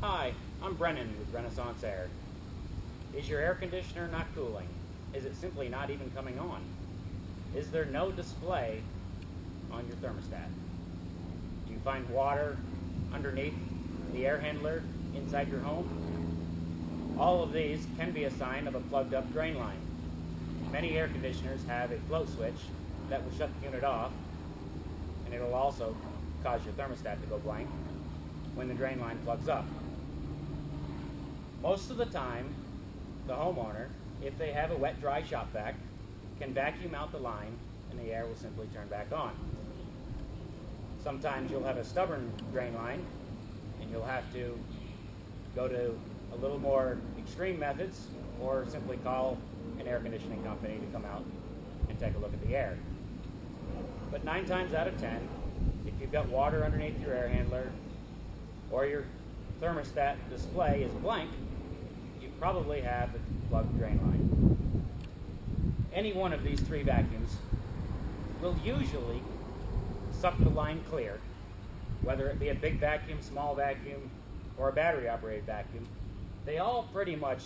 Hi, I'm Brennan with Renaissance Air. Is your air conditioner not cooling? Is it simply not even coming on? Is there no display on your thermostat? Do you find water underneath the air handler inside your home? All of these can be a sign of a plugged up drain line. Many air conditioners have a float switch that will shut the unit off, and it will also cause your thermostat to go blank when the drain line plugs up. Most of the time, the homeowner, if they have a wet dry shop vac, can vacuum out the line and the air will simply turn back on. Sometimes you'll have a stubborn drain line and you'll have to go to a little more extreme methods or simply call an air conditioning company to come out and take a look at the air. But 9 times out of 10, if you've got water underneath your air handler or your thermostat display is blank, you probably have a plugged drain line. Any one of these 3 vacuums will usually suck the line clear, whether it be a big vacuum, small vacuum, or a battery operated vacuum. They all pretty much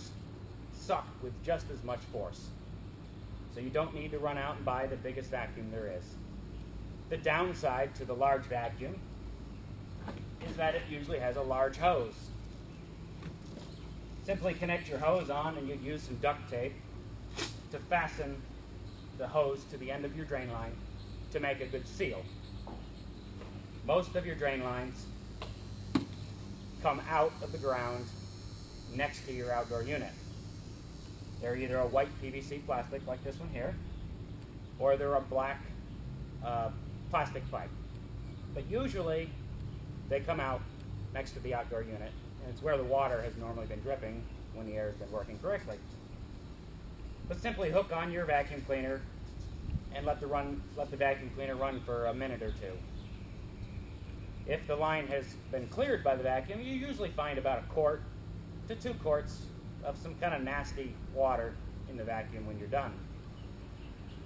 suck with just as much force. So you don't need to run out and buy the biggest vacuum there is. The downside to the large vacuum is that it usually has a large hose. Simply connect your hose on and you'd use some duct tape to fasten the hose to the end of your drain line to make a good seal. Most of your drain lines come out of the ground next to your outdoor unit. They're either a white PVC plastic like this one here, or they're a black plastic pipe. But usually they come out next to the outdoor unit, and it's where the water has normally been dripping when the air has been working correctly. But simply hook on your vacuum cleaner and let the vacuum cleaner run for a minute or 2. If the line has been cleared by the vacuum, you usually find about 1 quart to 2 quarts of some kind of nasty water in the vacuum when you're done.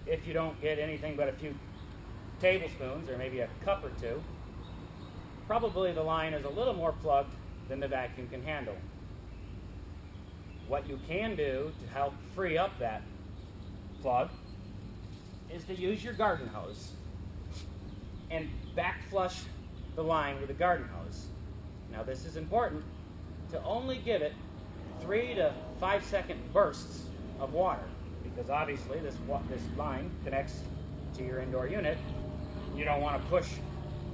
If you don't get anything but a few tablespoons or maybe a cup or 2, probably the line is a little more plugged than the vacuum can handle. What you can do to help free up that plug is to use your garden hose and back flush the line with a garden hose. Now this is important to only give it 3 to 5 second bursts of water, because obviously this line connects to your indoor unit. You don't want to push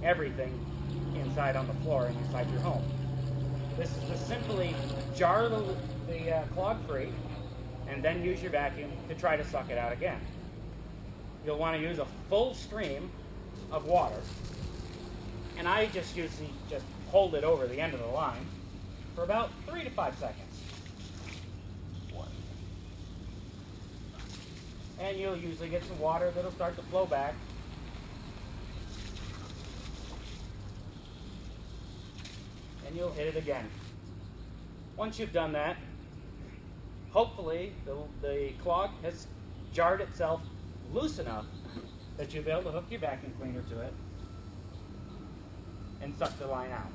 everything inside on the floor and inside your home. This is to simply jar the clog free and then use your vacuum to try to suck it out again. You'll want to use a full stream of water, and I just usually just hold it over the end of the line for about 3 to 5 seconds. And you'll usually get some water that'll start to flow back. And you'll hit it again. Once you've done that, hopefully the clog has jarred itself loose enough that you'll be able to hook your vacuum cleaner to it and suck the line out.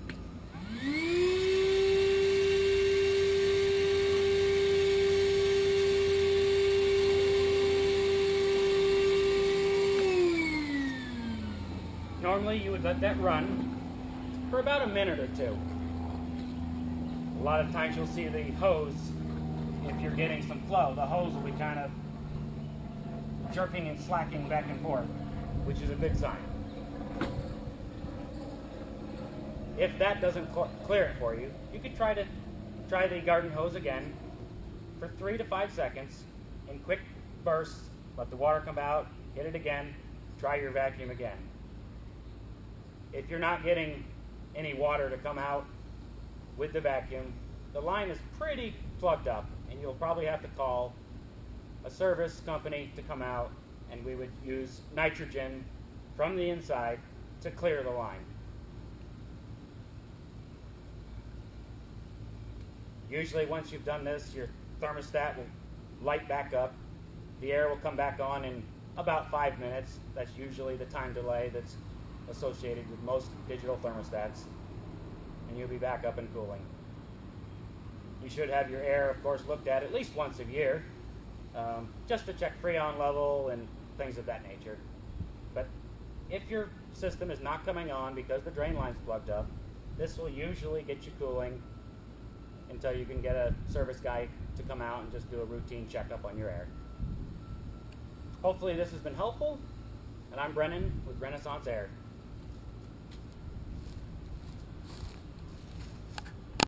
Normally you would let that run for about a minute or 2. A lot of times you'll see the hose, if you're getting some flow, the hose will be kind of jerking and slacking back and forth, which is a good sign. If that doesn't clear it for you, you could try the garden hose again for 3 to 5 seconds in quick bursts. Let the water come out, hit it again, try your vacuum again. If you're not getting any water to come out with the vacuum, the line is pretty plugged up, and you'll probably have to call a service company to come out, and we would use nitrogen from the inside to clear the line. Usually once you've done this, your thermostat will light back up. The air will come back on in about 5 minutes. That's usually the time delay that's associated with most digital thermostats, and you'll be back up and cooling. You should have your air, of course, looked at least once a year, just to check freon level and things of that nature. But if your system is not coming on because the drain line's plugged up, this will usually get you cooling until you can get a service guy to come out and just do a routine checkup on your air. Hopefully this has been helpful, and I'm Brennan with Renaissance Air.